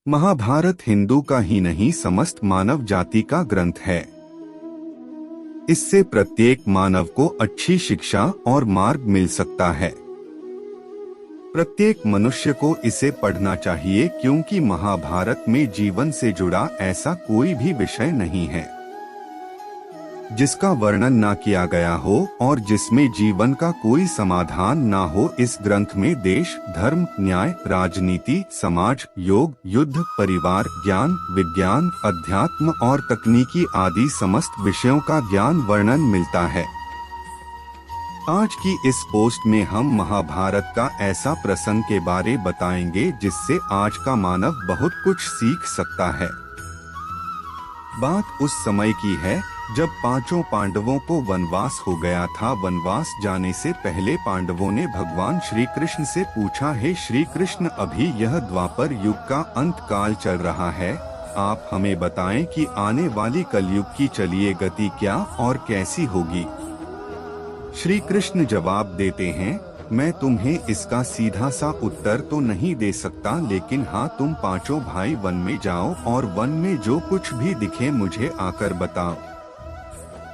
महाभारत हिंदू का ही नहीं समस्त मानव जाति का ग्रंथ है। इससे प्रत्येक मानव को अच्छी शिक्षा और मार्ग मिल सकता है। प्रत्येक मनुष्य को इसे पढ़ना चाहिए क्योंकि महाभारत में जीवन से जुड़ा ऐसा कोई भी विषय नहीं है जिसका वर्णन ना किया गया हो और जिसमें जीवन का कोई समाधान ना हो। इस ग्रंथ में देश, धर्म, न्याय, राजनीति, समाज, योग, युद्ध, परिवार, ज्ञान, विज्ञान, अध्यात्म और तकनीकी आदि समस्त विषयों का ज्ञान वर्णन मिलता है। आज की इस पोस्ट में हम महाभारत का ऐसा प्रसंग के बारे बताएंगे जिससे आज का मानव बहुत कुछ सीख सकता है। बात उस समय की है जब पांचों पांडवों को वनवास हो गया था। वनवास जाने से पहले पांडवों ने भगवान श्री कृष्ण से पूछा, हे श्री कृष्ण, अभी यह द्वापर युग का अंत काल चल रहा है, आप हमें बताएं कि आने वाली कलयुग की चलिए गति क्या और कैसी होगी। श्री कृष्ण जवाब देते हैं, मैं तुम्हें इसका सीधा सा उत्तर तो नहीं दे सकता, लेकिन हाँ, तुम पांचों भाई वन में जाओ और वन में जो कुछ भी दिखे मुझे आकर बताओ।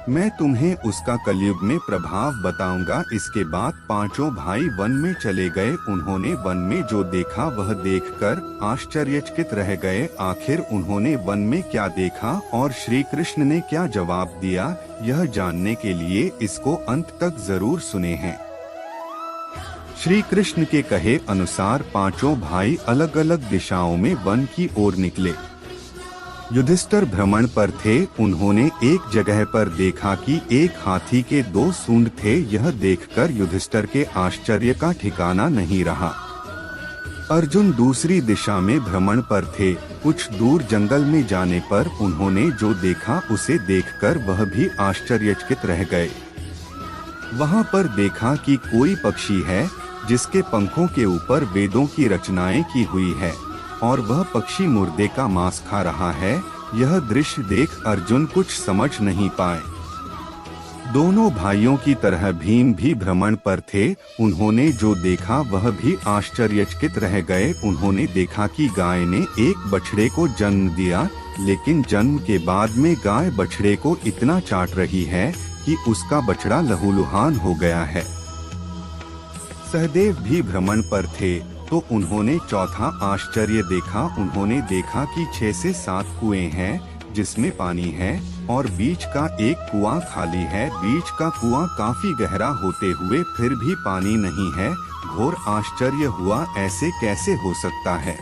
मैं तुम्हें उसका कलयुग में प्रभाव बताऊंगा। इसके बाद पांचों भाई वन में चले गए। उन्होंने वन में जो देखा वह देखकर आश्चर्यचकित रह गए। आखिर उन्होंने वन में क्या देखा और श्री कृष्ण ने क्या जवाब दिया, यह जानने के लिए इसको अंत तक जरूर सुने हैं। श्री कृष्ण के कहे अनुसार पांचों भाई अलग अलग दिशाओं में वन की ओर निकले। युधिष्ठिर भ्रमण पर थे। उन्होंने एक जगह पर देखा कि एक हाथी के 2 सूंड थे। यह देखकर युधिष्ठिर के आश्चर्य का ठिकाना नहीं रहा। अर्जुन दूसरी दिशा में भ्रमण पर थे। कुछ दूर जंगल में जाने पर उन्होंने जो देखा उसे देखकर वह भी आश्चर्यचकित रह गए। वहां पर देखा कि कोई पक्षी है जिसके पंखों के ऊपर वेदों की रचनाएं की हुई है और वह पक्षी मुर्दे का मांस खा रहा है। यह दृश्य देख अर्जुन कुछ समझ नहीं पाए। दोनों भाइयों की तरह भीम भी भ्रमण पर थे। उन्होंने जो देखा वह भी आश्चर्यचकित रह गए। उन्होंने देखा कि गाय ने एक बछड़े को जन्म दिया, लेकिन जन्म के बाद में गाय बछड़े को इतना चाट रही है कि उसका बछड़ा लहूलुहान हो गया है। सहदेव भी भ्रमण पर थे तो उन्होंने चौथा आश्चर्य देखा। उन्होंने देखा कि 6 से 7 कुएं हैं जिसमें पानी है और बीच का एक कुआं खाली है। बीच का कुआं काफी गहरा होते हुए फिर भी पानी नहीं है। घोर आश्चर्य हुआ, ऐसे कैसे हो सकता है।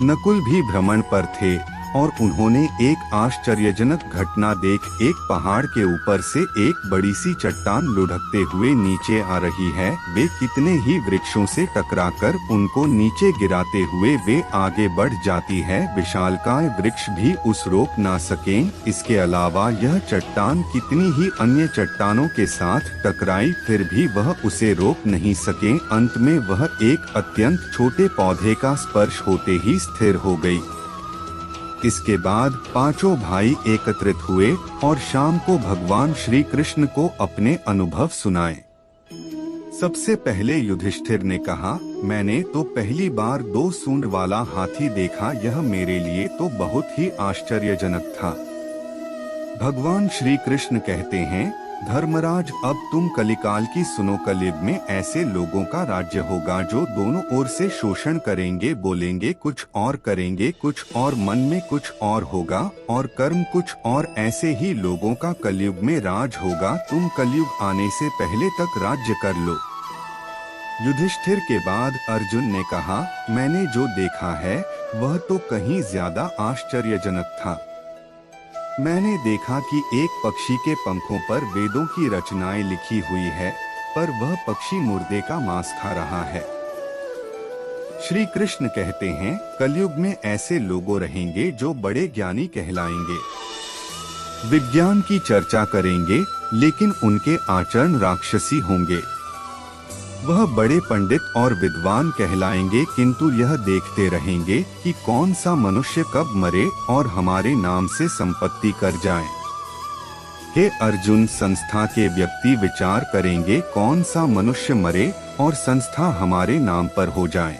नकुल भी भ्रमण पर थे और उन्होंने एक आश्चर्यजनक घटना देख एक पहाड़ के ऊपर से एक बड़ी सी चट्टान लुढ़कते हुए नीचे आ रही है। वे कितने ही वृक्षों से टकराकर उनको नीचे गिराते हुए वे आगे बढ़ जाती है। विशालकाय वृक्ष भी उस रोक ना सकें। इसके अलावा यह चट्टान कितनी ही अन्य चट्टानों के साथ टकराई, फिर भी वह उसे रोक नहीं सके। अंत में वह एक अत्यंत छोटे पौधे का स्पर्श होते ही स्थिर हो गई। इसके बाद पांचों भाई एकत्रित हुए और शाम को भगवान श्री कृष्ण को अपने अनुभव सुनाए। सबसे पहले युधिष्ठिर ने कहा, मैंने तो पहली बार 2 सूंड वाला हाथी देखा। यह मेरे लिए तो बहुत ही आश्चर्यजनक था। भगवान श्री कृष्ण कहते हैं, धर्मराज, अब तुम कलिकाल की सुनो। कलयुग में ऐसे लोगों का राज्य होगा जो दोनों ओर से शोषण करेंगे, बोलेंगे कुछ और करेंगे कुछ और, मन में कुछ और होगा और कर्म कुछ और। ऐसे ही लोगों का कलयुग में राज होगा। तुम कलयुग आने से पहले तक राज्य कर लो। युधिष्ठिर के बाद अर्जुन ने कहा, मैंने जो देखा है वह तो कहीं ज्यादा आश्चर्यजनक था। मैंने देखा कि एक पक्षी के पंखों पर वेदों की रचनाएं लिखी हुई है, पर वह पक्षी मुर्दे का मांस खा रहा है। श्री कृष्ण कहते हैं, कलयुग में ऐसे लोग रहेंगे जो बड़े ज्ञानी कहलाएंगे, विज्ञान की चर्चा करेंगे, लेकिन उनके आचरण राक्षसी होंगे। वह बड़े पंडित और विद्वान कहलाएंगे, किंतु यह देखते रहेंगे कि कौन सा मनुष्य कब मरे और हमारे नाम से संपत्ति कर जाए। हे अर्जुन, संस्था के व्यक्ति विचार करेंगे कौन सा मनुष्य मरे और संस्था हमारे नाम पर हो जाए।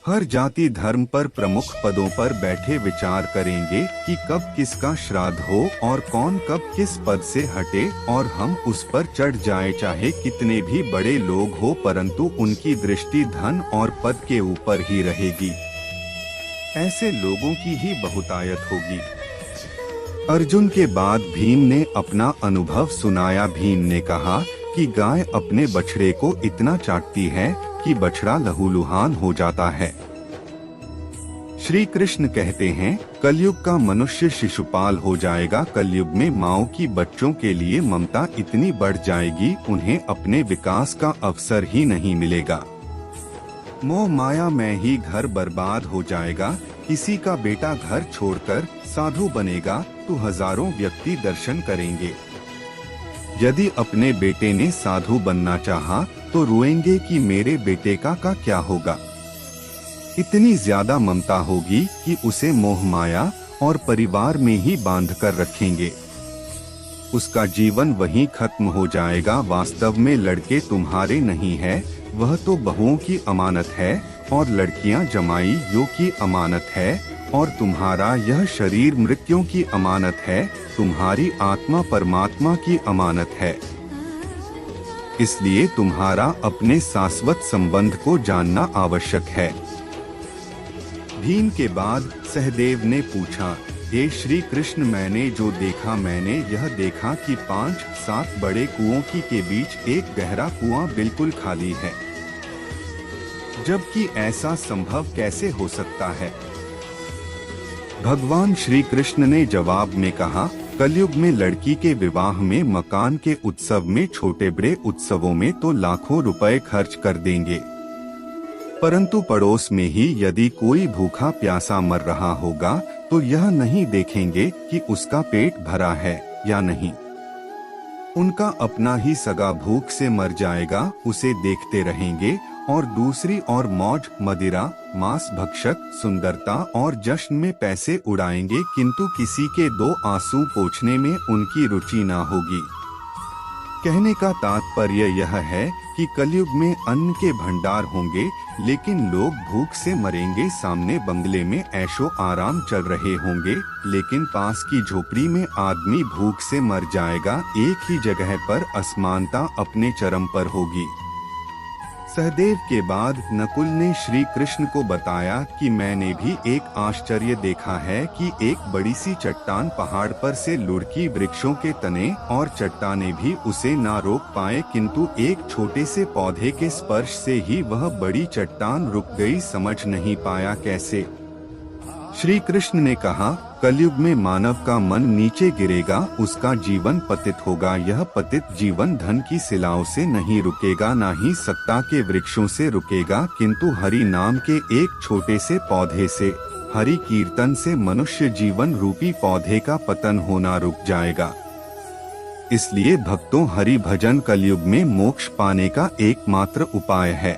हर जाति धर्म पर प्रमुख पदों पर बैठे विचार करेंगे कि कब किसका श्राद्ध हो और कौन कब किस पद से हटे और हम उस पर चढ़ जाए, चाहे कितने भी बड़े लोग हो, परंतु उनकी दृष्टि धन और पद के ऊपर ही रहेगी। ऐसे लोगों की ही बहुतायत होगी। अर्जुन के बाद भीम ने अपना अनुभव सुनाया। भीम ने कहा कि गाय अपने बछड़े को इतना चाटती है कि बछड़ा लहूलुहान हो जाता है। श्री कृष्ण कहते हैं, कलयुग का मनुष्य शिशुपाल हो जाएगा। कलयुग में माँओं की बच्चों के लिए ममता इतनी बढ़ जाएगी, उन्हें अपने विकास का अवसर ही नहीं मिलेगा। मोह माया में ही घर बर्बाद हो जाएगा। किसी का बेटा घर छोड़कर साधु बनेगा तो हजारों व्यक्ति दर्शन करेंगे। यदि अपने बेटे ने साधु बनना चाहा तो रोएंगे कि मेरे बेटे का क्या होगा। इतनी ज्यादा ममता होगी कि उसे मोह माया और परिवार में ही बांध कर रखेंगे। उसका जीवन वहीं खत्म हो जाएगा। वास्तव में लड़के तुम्हारे नहीं है, वह तो बहुओं की अमानत है, और लड़कियां जमाइयों की अमानत है, और तुम्हारा यह शरीर मृत्युओं की अमानत है। तुम्हारी आत्मा परमात्मा की अमानत है। इसलिए तुम्हारा अपने शाश्वत संबंध को जानना आवश्यक है। भीम के बाद सहदेव ने पूछा, हे श्री कृष्ण, मैंने जो देखा, मैंने यह देखा कि 5-7 बड़े कुओं के बीच एक गहरा कुआं बिल्कुल खाली है। जबकि ऐसा संभव कैसे हो सकता है? भगवान श्री कृष्ण ने जवाब में कहा, कलयुग में लड़की के विवाह में, मकान के उत्सव में, छोटे बड़े उत्सवों में तो लाखों रुपए खर्च कर देंगे, परंतु पड़ोस में ही यदि कोई भूखा प्यासा मर रहा होगा तो यह नहीं देखेंगे कि उसका पेट भरा है या नहीं। उनका अपना ही सगा भूख से मर जाएगा, उसे देखते रहेंगे, और दूसरी ओर मौज मदिरा, मांस भक्षक, सुंदरता और जश्न में पैसे उड़ाएंगे, किंतु किसी के 2 आंसू पोंछने में उनकी रुचि ना होगी। कहने का तात्पर्य यह है कि कलयुग में अन्न के भंडार होंगे, लेकिन लोग भूख से मरेंगे। सामने बंगले में ऐशो आराम चल रहे होंगे, लेकिन पास की झोपड़ी में आदमी भूख से मर जाएगा। एक ही जगह पर असमानता अपने चरम पर होगी। सहदेव के बाद नकुल ने श्री कृष्ण को बताया कि मैंने भी एक आश्चर्य देखा है कि एक बड़ी सी चट्टान पहाड़ पर से लुढ़की वृक्षों के तने और चट्टाने भी उसे ना रोक पाए, किंतु एक छोटे से पौधे के स्पर्श से ही वह बड़ी चट्टान रुक गई। समझ नहीं पाया कैसे। श्री कृष्ण ने कहा, कलयुग में मानव का मन नीचे गिरेगा, उसका जीवन पतित होगा। यह पतित जीवन धन की शिलाओं से नहीं रुकेगा, ना ही सत्ता के वृक्षों से रुकेगा, किंतु हरि नाम के एक छोटे से पौधे से, हरि कीर्तन से मनुष्य जीवन रूपी पौधे का पतन होना रुक जाएगा। इसलिए भक्तों, हरि भजन कलयुग में मोक्ष पाने का एकमात्र उपाय है।